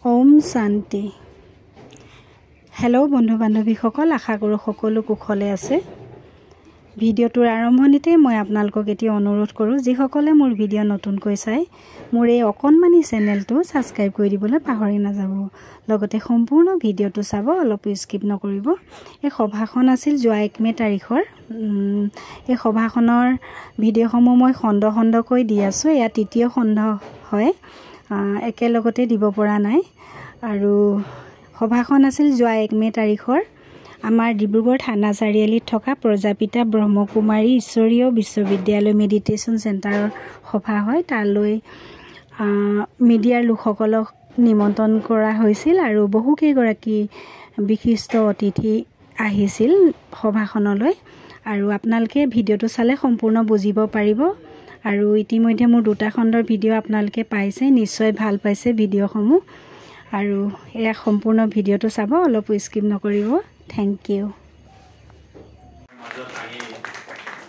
ওম শান্তি। হেল্ল' বন্ধু বান্ধৱীসকল, আশা কৰোঁ সকলো কুশলে আছে। ভিডিঅ'টোৰ আৰম্ভণিতে মই আপোনালোকক এটি অনুৰোধ কৰোঁ, যিসকলে মোৰ ভিডিঅ' নতুনকৈ চাই মোৰ এই অকণমানি চেনেলটো ছাবস্ক্ৰাইব কৰি দিবলৈ পাহৰি নাযাব। লগতে সম্পূৰ্ণ ভিডিঅ'টো চাব, অলপো স্কিপ নকৰিব। এই সভাখন আছিল যোৱা 1 মে তাৰিখৰ। এই সভাখনৰ ভিডিঅ'সমূহ মই খণ্ড খণ্ডকৈ দি আছোঁ। এয়া তৃতীয় খণ্ড হয়, একেলগতে দিব পৰা নাই। আৰু সভাখন আছিল যোৱা 1 মে তাৰিখৰ আমাৰ ডিব্ৰুগড় থানা চাৰিআলিত থকা প্ৰজাপিতা ব্ৰহ্মকুমাৰী ঈশ্বৰীয় বিশ্ববিদ্যালয় মেডিটেশ্যন চেণ্টাৰৰ সভা হয়। তালৈ মিডিয়াৰ লোকসকলক নিমন্ত্ৰণ কৰা হৈছিল আৰু বহুকেইগৰাকী বিশিষ্ট অতিথি আহিছিল সভাখনলৈ। আৰু আপোনালোকে ভিডিঅ'টো চালে সম্পূৰ্ণ বুজিব পাৰিব। আৰু ইতিমধ্যে মোৰ 2টা খণ্ডৰ ভিডিঅ' আপোনালোকে পাইছে, নিশ্চয় ভাল পাইছে ভিডিঅ'সমূহ। আৰু এয়া সম্পূৰ্ণ ভিডিঅ'টো চাব, অলপো স্কিপ নকৰিব। Thank you.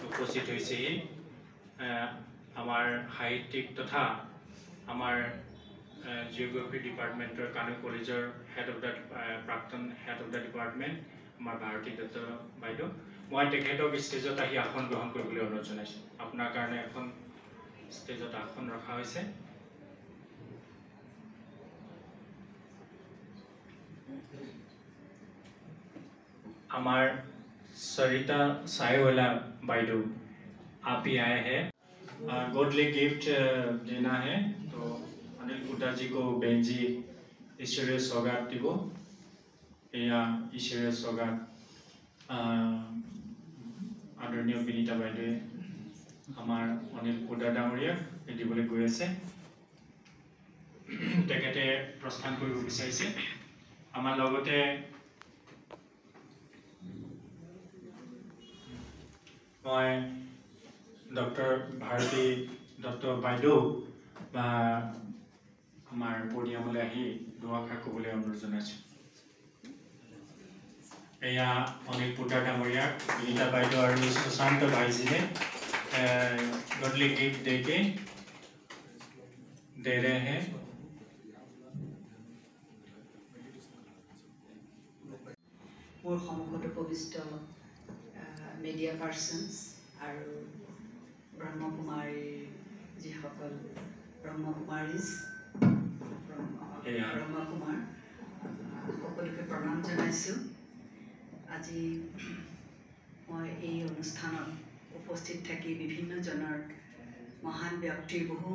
উপস্থিত হৈছে আমাৰ সাহিত্যিক তথা আমাৰ জিঅ'গ্ৰাফি ডিপাৰ্টমেণ্টৰ কানৈ কলেজৰ প্ৰাক্তন হেড অফ দ্য ডিপাৰ্টমেণ্ট আমাৰ ভাৰতী দত্ত বাইদেউ। মই তেখেতক ষ্টেজত আহি আসন গ্ৰহণ কৰিবলৈ অনুৰোধ জনাইছোঁ। আপোনাৰ কাৰণে এখন ষ্টেজত আসন ৰখা হৈছে। हमार सरिता सायवाला बाइडू, आप ही आए हैं, गॉडली गिफ्ट देना है। तो अनिल कुटा जी को बेंजी ईश्वरीय सौगात दिवो। या ईश्वरीय सौगात आदरणीय विनीता बाइडे हमार अनिल कुटा डांगरिया दिबले गई आछे। तेखेते प्रस्थान करिब बिचारिছে। आमार लगते मैं डॉक्टर भारती दत्त बाइदेउ आमार पोडियामले आहि दुआषार कबले अनुरोध जनाइछु। एया अनिल पुटा डांगरिया, विनीता बाइदेउ और सुशांत भाईजीने गॉडली गिफ्ट दे रहे हैं। मोर सम्मुखत उपविष्ट मीडिया पार्सन्स और ब्रह्मकुमारी जिसकल ब्रह्मकुमारीज ब्रह्मकुमार सकलोके प्रणाम जनाइছোঁ। আজি मैं এই অনুষ্ঠানত उपस्थित थकी विभिन्न जनर महान व्यक्तिर बहु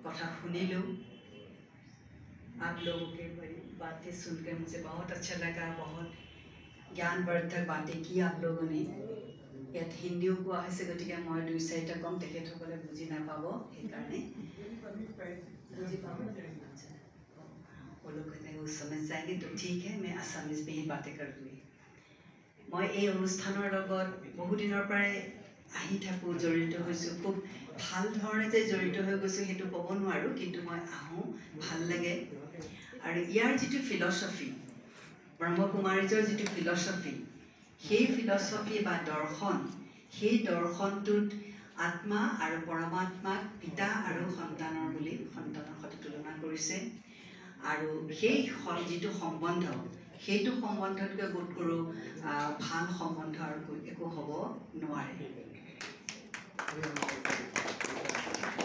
कथा सुनिलो। आप लोगों के बातें सुनकर मुझे बहुत अच्छा लगा। बहुत ज्ञानवर्धक बातें की आप लोगों ने। ইয়াত হিন্দীও কোৱা হৈছে, গতিকে মই 2-4টা কম, তেখেতসকলে বুজি নাপাব, সেইকাৰণে वो लोग कहते हैं वो समझ जाएंगे तो ठीक है, मैं आसामीज में ही बातें करूँगी। मैं এই অনুষ্ঠানৰ লগত বহু দিনৰ পৰাই আহি থাকোঁ, জড়িত হৈছোঁ। খুব ভাল ধৰণে যে জড়িত হৈ গৈছোঁ সেইটো ক'ব নোৱাৰোঁ, কিন্তু মই আহোঁ, ভাল লাগে। আৰু ইয়াৰ যিটো ফিলচফি, ব্ৰহ্মকুমাৰীজৰ যিটো ফিলচফি, সেই ফিলচফি বা দৰ্শন, সেই দৰ্শনটোত আত্মা আৰু পৰমাত্মাক পিতা আৰু সন্তানৰ বুলি সন্তানৰ সৈতে তুলনা কৰিছে। আৰু সেই যিটো সম্বন্ধ, সেইটো সম্বন্ধতকৈ বোধ কৰোঁ ভাল সম্বন্ধ আৰু একো হ'ব নোৱাৰে।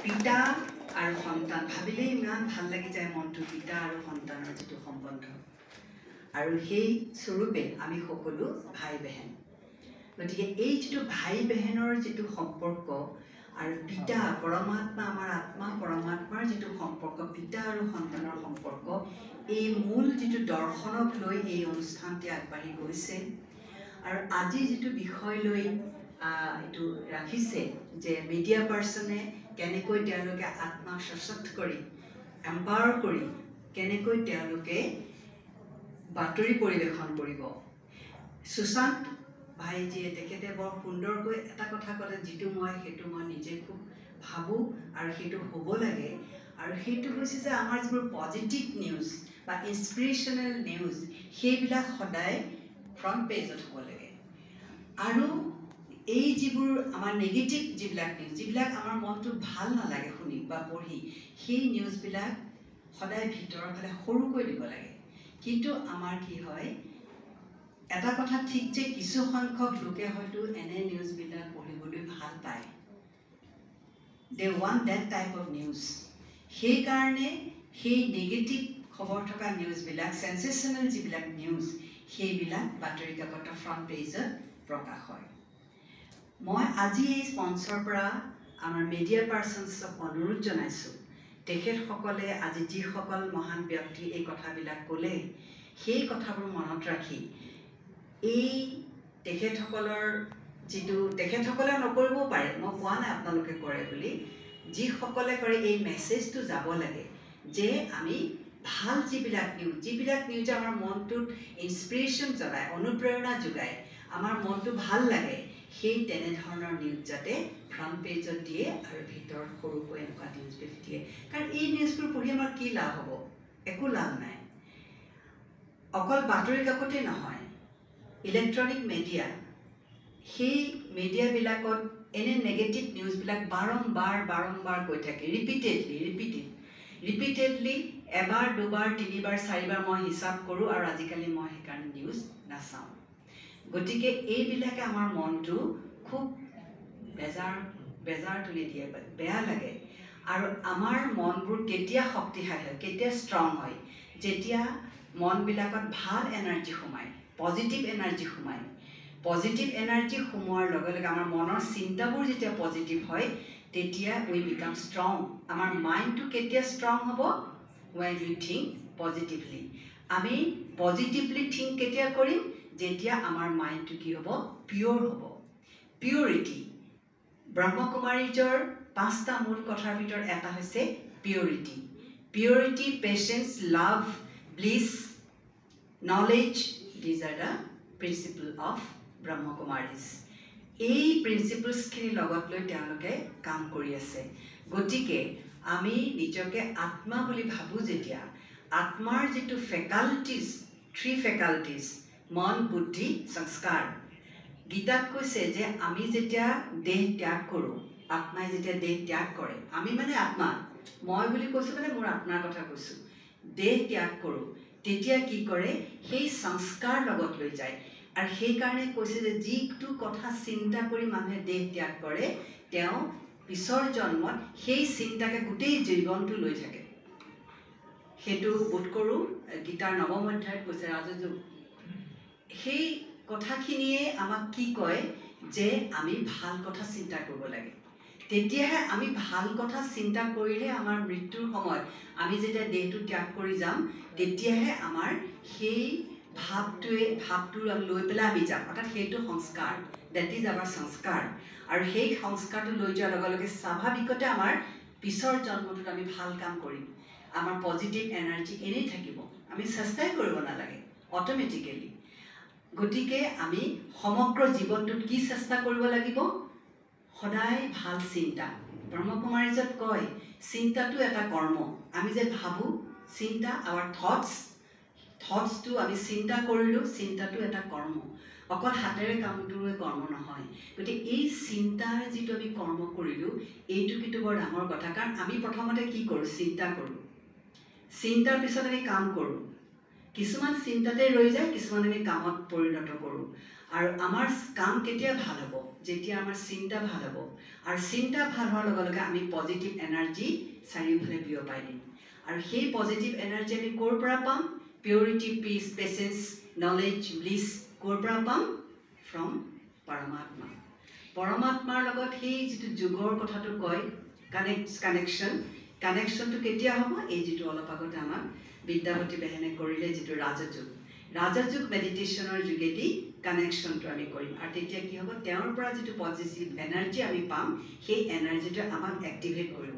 পিতা আৰু সন্তান ভাবিলেই ইমান ভাল লাগি যায় মনটো, পিতা আৰু সন্তানৰ যিটো সম্বন্ধ। আৰু সেই স্বৰূপে আমি সকলো ভাই বেহেন। গতিকে এই যিটো ভাই বেহেনৰ যিটো সম্পৰ্ক আৰু পিতা পৰমাত্মা, আমাৰ আত্মা পৰমাত্মাৰ যিটো সম্পৰ্ক, পিতা আৰু সন্তানৰ সম্পৰ্ক, এই মূল যিটো দৰ্শনক লৈ এই অনুষ্ঠানটি আগবাঢ়ি গৈছে। আৰু আজি যিটো বিষয় লৈ এইটো ৰাখিছে যে মিডিয়া পাৰ্চনে কেনেকৈ তেওঁলোকে আত্মাক সশক্ত কৰি এম্পাৱাৰ কৰি কেনেকৈ তেওঁলোকে বাতৰি পৰিৱেশন কৰিব। সুশান্ত ভাইজিয়ে তেখেতে বৰ সুন্দৰকৈ এটা কথা ক'লে, যিটো সেইটো মই নিজে খুব ভাবোঁ আৰু সেইটো হ'ব লাগে। আৰু সেইটো হৈছে যে আমাৰ যিবোৰ পজিটিভ নিউজ বা ইনস্পিৰেশ্যনেল নিউজ, সেইবিলাক সদায় ফ্ৰণ্ট পেজত হ'ব লাগে। আৰু এই যিবোৰ আমাৰ নেগেটিভ যিবিলাক নিউজ, যিবিলাক আমাৰ মনটো ভাল নালাগে শুনি বা পঢ়ি, সেই নিউজবিলাক সদায় ভিতৰৰ ফালে সৰুকৈ দিব লাগে কিন্তু আমাৰ কি হয় এটা কথা ঠিক যে কিছু সংখ্যক লোকে হয়তো এনে নিউজবিলাক পঢ়িবলৈ ভাল পায় they want that type of news সেই কাৰণে সেই নেগেটিভ খবৰ থকা নিউজবিলাক সেন্সেশনাল যিবিলাক নিউজ সেইবিলাক বাতৰি কাকতৰ ফ্ৰণ্ট পেজত প্ৰকাশ হয় মই আজি এই স্পন্সৰ পৰা আমাৰ মিডিয়া পাৰ্সনছক অনুৰোধ জনাইছো তেখেতসকলে আজি যিসকল মহান ব্যক্তি এই কথাবিলাক ক'লে সেই কথাবোৰ মনত ৰাখি এই তেখেতসকলৰ যিটো তেখেতসকলে নকৰিব পাৰে মই কোৱা নাই আপোনালোকে কৰে বুলি যিসকলে কৰে এই মেছেজটো যাব লাগে যে আমি ভাল যিবিলাক নিউজ আমাৰ মনটোত ইনস্পিৰেশ্যন যোগায় অনুপ্ৰেৰণা যোগায় আমাৰ মনটো ভাল লাগে সেই তেনেধৰণৰ নিউজ যাতে ফ্ৰণ্ট পেজত দিয়ে আৰু ভিতৰত সৰুকৈ এনেকুৱা নিউজবিলাক দিয়ে কাৰণ এই নিউজবোৰ পঢ়ি আমাৰ কি লাভ হ'ব একো লাভ নাই অকল বাতৰি কাকতে নহয় ইলেক্ট্ৰনিক মিডিয়া সেই মিডিয়াবিলাকত এনে নেগেটিভ নিউজবিলাক বাৰম্বাৰ কৈ থাকে ৰিপিটেডলি এবাৰ দুবাৰ তিনিবাৰ চাৰিবাৰ মই হিচাপ কৰোঁ আৰু আজিকালি মই সেইকাৰণে নিউজ নাচাওঁ গতিকে এইবিলাকে আমাৰ মনটো খুব বেজাৰ তুলি দিয়ে বেয়া লাগে আৰু আমাৰ মনবোৰ কেতিয়া শক্তিশালী হয় কেতিয়া ষ্ট্ৰং হয় যেতিয়া মনবিলাকত ভাল এনাৰ্জি সোমায় পজিটিভ এনাৰ্জি সোমায় পজিটিভ এনাৰ্জি সোমোৱাৰ লগে লগে আমাৰ মনৰ চিন্তাবোৰ যেতিয়া পজিটিভ হয় তেতিয়া উই বিকাম ষ্ট্ৰং আমাৰ মাইণ্ডটো কেতিয়া ষ্ট্ৰং হ'ব when we think positively আমি পজিটিভলি থিংক কেতিয়া কৰিম যেতিয়া আমাৰ মাইণ্ডটো কি হ'ব পিয়ৰ হ'ব পিউৰিটি ব্ৰহ্মকুমাৰীজৰ 5টা মূল কথাৰ ভিতৰত এটা হৈছে purity patience love bliss knowledge these are the principle of ব্ৰহ্মকুমাৰীজ এই প্ৰিন্সিপলছখিনি লগত লৈ তেওঁলোকে কাম কৰি আছে গতিকে আমি নিজকে আত্মা বুলি ভাবো যেতিয়া আত্মাৰ যেটো ফেকাল্টিজ 3 ফেকাল্টিজ মন বুদ্ধি সংস্কাৰ গীতাত কৈছে যে আমি যেতিয়া দেহ ত্যাগ কৰোঁ আত্মাই যেতিয়া দেহ ত্যাগ কৰে আমি মানে আত্মা মই বুলি কৈছো মানে মোৰ আত্মাৰ কথা কৈছো দেহ ত্যাগ কৰোঁ তেতিয়া কি কৰে সেই সংস্কাৰ লগত লৈ যায় আৰু সেই কাৰণে কৈছে যে যিটো কথা চিন্তা কৰি মানুহে দেহ ত্যাগ কৰে তেওঁ পিছৰ জন্মত সেই চিন্তাকে গোটেই জীৱনটো লৈ থাকে হেতু বোধ কৰো গীতাৰ 9ম অধ্যায়ত কৈছে ৰাজযোগ সেই কথাখিনিয়ে আমাক কি কয় যে আমি ভাল কথা চিন্তা কৰিব লাগে তেতিয়াহে আমি ভাল কথা চিন্তা কৰিলে আমাৰ মৃত্যুৰ সময়ত আমি যেতিয়া দেহটো ত্যাগ কৰি যাম তেতিয়াহে আমাৰ সেই ভাৱটো লৈ পেলাই আমি যাম অৰ্থাৎ সেইটো সংস্কাৰ দ্যাট ইজ আৱাৰ সংস্কাৰ আৰু সেই সংস্কাৰটো লৈ যোৱাৰ লগে লগে স্বাভাৱিকতে আমাৰ পিছৰ জন্মটোত আমি ভাল কাম কৰিম আমাৰ পজিটিভ এনাৰ্জি এনেই থাকিব আমি চেষ্টাই কৰিব নালাগে অট'মেটিকেলি গতিকে আমি সমগ্ৰ জীৱনটোত কি চেষ্টা কৰিব লাগিব সদায় ভাল চিন্তা ব্ৰহ্মকুমাৰীজত কয় চিন্তাটো এটা কৰ্ম আমি যে ভাবো চিন্তা আৱাৰ থটছটো আমি চিন্তা কৰিলো চিন্তাটো এটা কৰ্ম অকল হাতেৰে কামটোৱে কৰ্ম নহয় গতিকে এই চিন্তাৰ যিটো আমি কৰ্ম কৰিলো এইটো কিন্তু বৰ ডাঙৰ কথা কাৰণ আমি প্ৰথমতে কি কৰোঁ চিন্তা কৰোঁ চিন্তাৰ পিছত আমি কাম কৰোঁ কিছুমান চিন্তাতে ৰৈ যায় কিছুমান আমি কামত পৰিণত কৰোঁ আৰু আমাৰ কাম কেতিয়া ভাল হ'ব যেতিয়া আমাৰ চিন্তা ভাল হ'ব আৰু চিন্তা ভাল হোৱাৰ লগে লগে আমি পজিটিভ এনাৰ্জি চাৰিওফালে বিয়পাই দিম আৰু সেই পজিটিভ এনাৰ্জি আমি ক'ৰ পৰা পাম purity peace patience knowledge bliss ক'ৰ পৰা পাম ফ্ৰম পৰমাত্মাৰ লগত সেই যিটো যোগৰ কথাটো কয় কানেকশ্যনটো কেতিয়া হ'ব এই যিটো অলপ আগতে আমাক বিদ্যাৱতী বেহেনে কৰিলে যিটো ৰাজযোগ মেডিটেশ্যনৰ যোগেদি কানেকশ্যনটো আমি কৰিম আৰু তেতিয়া কি হ'ব তেওঁৰ পৰা যিটো পজিটিভ এনাৰ্জি আমি পাম সেই এনাৰ্জিটোৱে আমাক এক্টিভেট কৰিব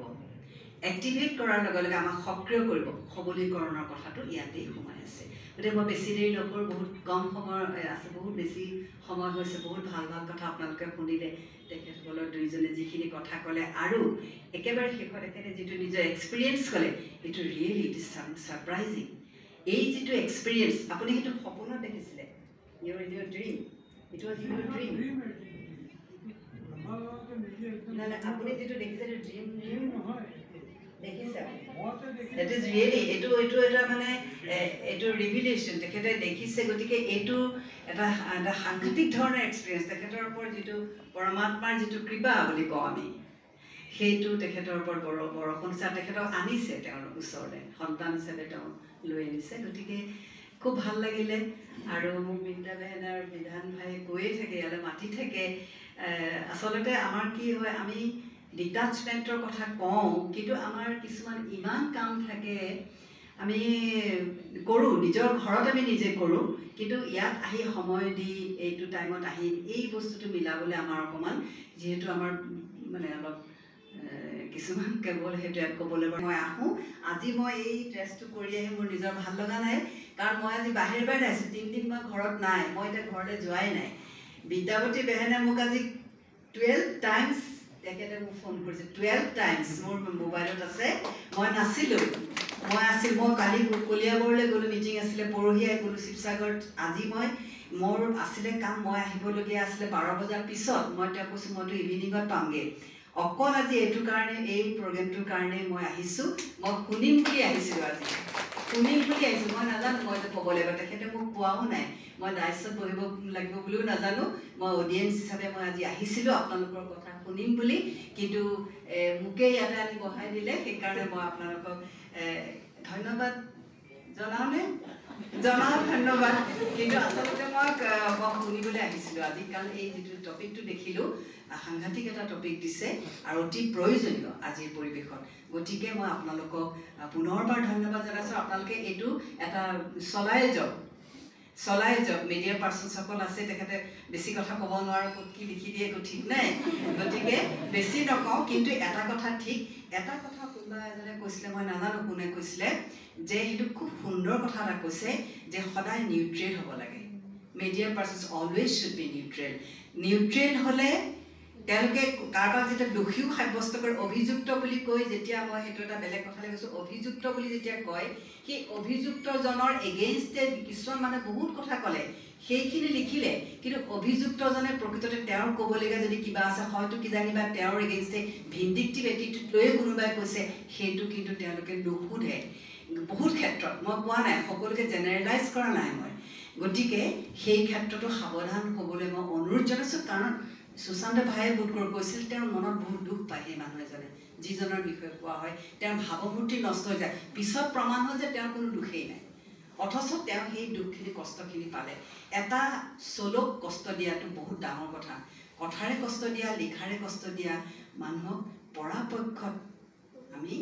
এক্টিভেট কৰাৰ লগে লগে আমাক সক্ৰিয় কৰিব সবলীকৰণৰ কথাটো ইয়াতেই সোমাই আছে গতিকে মই বেছি দেৰি নকৰোঁ বহুত কম সময় আছে বহুত বেছি সময় হৈছে বহুত ভাল ভাল কথা আপোনালোকে শুনিলে তেখেতসকলৰ দুইজনে যিখিনি কথা ক'লে আৰু একেবাৰে শেষত এখেতে যিটো নিজৰ এক্সপিৰিয়েঞ্চ ক'লে এইটো ৰিয়েলি ইট ইজ ছাৰপ্ৰাইজিং এই যিটো এক্সপিৰিয়েঞ্চ আপুনি সেইটো সপোনত দেখিছিলে your dream it was your dream নাই আপুনি যিটো দেখিছে এইটো ড্ৰিম নহয় দেখিছে ইট ইজ ৰিয়েলি এইটো এটা মানে এইটো ৰিভিলেশ্যন তেখেতে দেখিছে গতিকে এইটো এটা সাংঘাতিক ধৰণৰ এক্সপিৰিয়েঞ্চ তেখেতৰ ওপৰত যিটো পৰমাত্মাৰ যিটো কৃপা বুলি কওঁ আমি সেইটো তেখেতৰ ওপৰত বৰষুণ হিচাপে তেখেতক আনিছে তেওঁৰ ওচৰলৈ সন্তান হিচাপে তেওঁ লৈ আনিছে গতিকে খুব ভাল লাগিলে আৰু মোক বিন্তা বেহেনে আৰু বিধান ভাই কৈয়ে থাকে ইয়ালৈ মাতি থাকে আচলতে আমাৰ কি হয় আমি ডিটাচমেণ্টৰ কথা কওঁ কিন্তু আমাৰ কিছুমান ইমান কাম থাকে আমি কৰোঁ নিজৰ ঘৰত আমি নিজে কৰোঁ কিন্তু ইয়াত আহি সময় দি এইটো টাইমত আহি এই বস্তুটো মিলাবলৈ আমাৰ অকণমান যিহেতু আমাৰ মানে অলপ কিছুমান কেৱল সেইটো ইয়াত ক'বলৈ মই আহোঁ আজি মই এই ড্ৰেছটো কৰি আহি মোৰ নিজৰ ভাল লগা নাই কাৰণ মই আজি বাহিৰে আছোঁ 3 দিন মই ঘৰত নাই মই এতিয়া ঘৰলৈ যোৱাই নাই বিদ্যাৱতী বেহেনে মোক আজি 12 টাইমছ তেখেতে মোক ফোন কৰিছে 12 টাইমছ মোৰ মোবাইলত আছে মই নাছিলোঁ মই কালি কলিয়াবৰলৈ গ'লোঁ মিটিং আছিলে পৰহিয়াই গ'লোঁ শিৱসাগৰত আজি মোৰ আছিলে কাম মই আহিবলগীয়া আছিলে 12 বজাৰ পিছত মই তেওঁ কৈছোঁ মইতো ইভিনিঙত পামগৈ অকল আজি এইটো কাৰণে এই প্ৰগ্ৰেমটোৰ কাৰণে মই আহিছোঁ মই শুনিম বুলি আহিছিলোঁ আজি মই নাজানো মই ক'ব লাগিব তেখেতে মোক কোৱাও নাই মই দায়িত্বত বহিব লাগিব বুলিও নাজানো মই অডিয়েঞ্চ হিচাপে মই আজি আহিছিলোঁ আপোনালোকৰ কথা শুনিম বুলি কিন্তু মোকে ইয়াতে আনি বহাই দিলে সেইকাৰণে মই আপোনালোকক ধন্যবাদ জনাওঁ ধন্যবাদ কিন্তু আচলতে মই শুনিবলৈ আহিছিলোঁ আজি কাৰণ এই যিটো টপিকটো দেখিলোঁ সাংঘাতিক এটা টপিক দিছে আৰু অতি প্ৰয়োজনীয় আজিৰ পৰিৱেশত গতিকে মই আপোনালোকক পুনৰবাৰ ধন্যবাদ জনাইছোঁ আপোনালোকে এইটো এটা চলাই যাওক মিডিয়া পাৰ্চনসকল আছে তেখেতে বেছি কথা ক'ব নোৱাৰো ক'ত কি লিখি দিয়ে একো ঠিক নাই গতিকে বেছি নকওঁ কিন্তু এটা কথা কোনোবা এজনে কৈছিলে মই নাজানো কোনে কৈছিলে যে সেইটো খুব সুন্দৰ কথা এটা কৈছে যে সদায় নিউট্ৰেল হ'ব লাগে media persons always should be neutral হ'লে তেওঁলোকে কাৰোবাক যেতিয়া দোষীও সাব্যস্ত কৰে অভিযুক্ত বুলি কৈ যেতিয়া মই সেইটো এটা বেলেগ কথালৈ কৈছোঁ অভিযুক্ত বুলি যেতিয়া কয় সেই অভিযুক্তজনৰ এগেইনষ্টে কিছুমান মানে বহুত কথা ক'লে সেইখিনি লিখিলে কিন্তু অভিযুক্তজনে প্ৰকৃততে তেওঁৰ ক'বলগীয়া যদি কিবা আছে হয়তো কিজানিবা তেওঁৰ এগেইনষ্টে ভিণ্ডিকটিভ এটিটিউড লৈয়ে কোনোবাই কৈছে সেইটো কিন্তু তেওঁলোকে নুসুধে বহুত ক্ষেত্ৰত মই কোৱা নাই সকলোকে জেনেৰেলাইজ কৰা নাই মই গতিকে সেই ক্ষেত্ৰতো সাৱধান হ'বলৈ মই অনুৰোধ জনাইছোঁ কাৰণ সুশান্ত ভাইয়ে বোধ কৈছিল তেওঁৰ মনত বহুত দুখ পায় সেই মানুহ এজনে যিজনৰ বিষয়ে কোৱা হয় তেওঁৰ ভাৱমূৰ্তি নষ্ট হৈ যায় পিছত প্ৰমাণ হয় যে তেওঁৰ কোনো দুখেই নাই অথচ তেওঁ সেই দুখখিনি কষ্টখিনি পালে এটা চলক কষ্ট দিয়াটো বহুত ডাঙৰ কথা কথাৰে কষ্ট দিয়া লিখাৰে কষ্ট দিয়া মানুহক পৰাপক্ষত আমি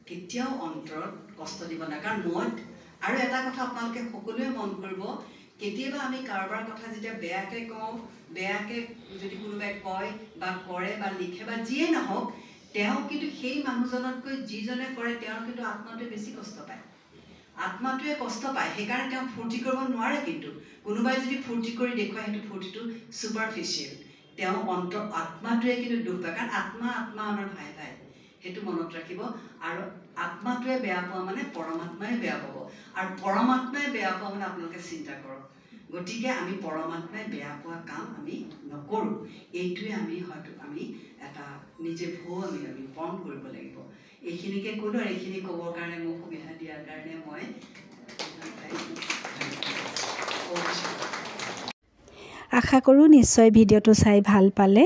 কেতিয়াও অন্তৰত কষ্ট দিব নাই কাৰণ মই আৰু এটা কথা আপোনালোকে সকলোৱে মন কৰিব কেতিয়াবা আমি কাৰোবাৰ কথা যেতিয়া বেয়াকে কওঁ বেয়াকে যদি কোনোবাই কয় বা কৰে বা লিখে বা যিয়ে নহওক তেওঁ কিন্তু সেই মানুহজনতকৈ যিজনে কৰে তেওঁৰ কিন্তু আত্মাটোৱে বেছি কষ্ট পায় সেইকাৰণে তেওঁ ফূৰ্তি কৰিব নোৱাৰে কিন্তু কোনোবাই যদি ফূৰ্তি কৰি দেখুৱায় সেইটো ফূৰ্তিটো ছুপাৰফিচিয়েল তেওঁ আত্মাটোৱে কিন্তু দুখ পায় কাৰণ আত্মা আমাৰ ভাই সেইটো মনত ৰাখিব আৰু আত্মাটোৱে বেয়া পোৱা মানে পৰমাত্মাই বেয়া পাব আৰু পৰমাত্মাই বেয়া পোৱা মানে আপোনালোকে চিন্তা কৰক গতিকে আমি পৰমাত্মাই বেয়া পোৱা কাম আমি নকৰোঁ এইটোৱে আমি এটা নিজে আমি পণ কৰিব লাগিব এইখিনিকে ক'লোঁ আৰু এইখিনি ক'বৰ কাৰণে মোক সুবিধা দিয়াৰ কাৰণে মই আশা কৰোঁ নিশ্চয় ভিডিঅ'টো চাই ভাল পালে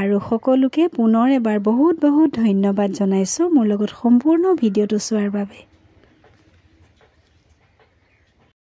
আৰু সকলোকে পুনৰ এবাৰ বহুত ধন্যবাদ জনাইছোঁ মোৰ লগত সম্পূৰ্ণ ভিডিঅ'টো চোৱাৰ বাবে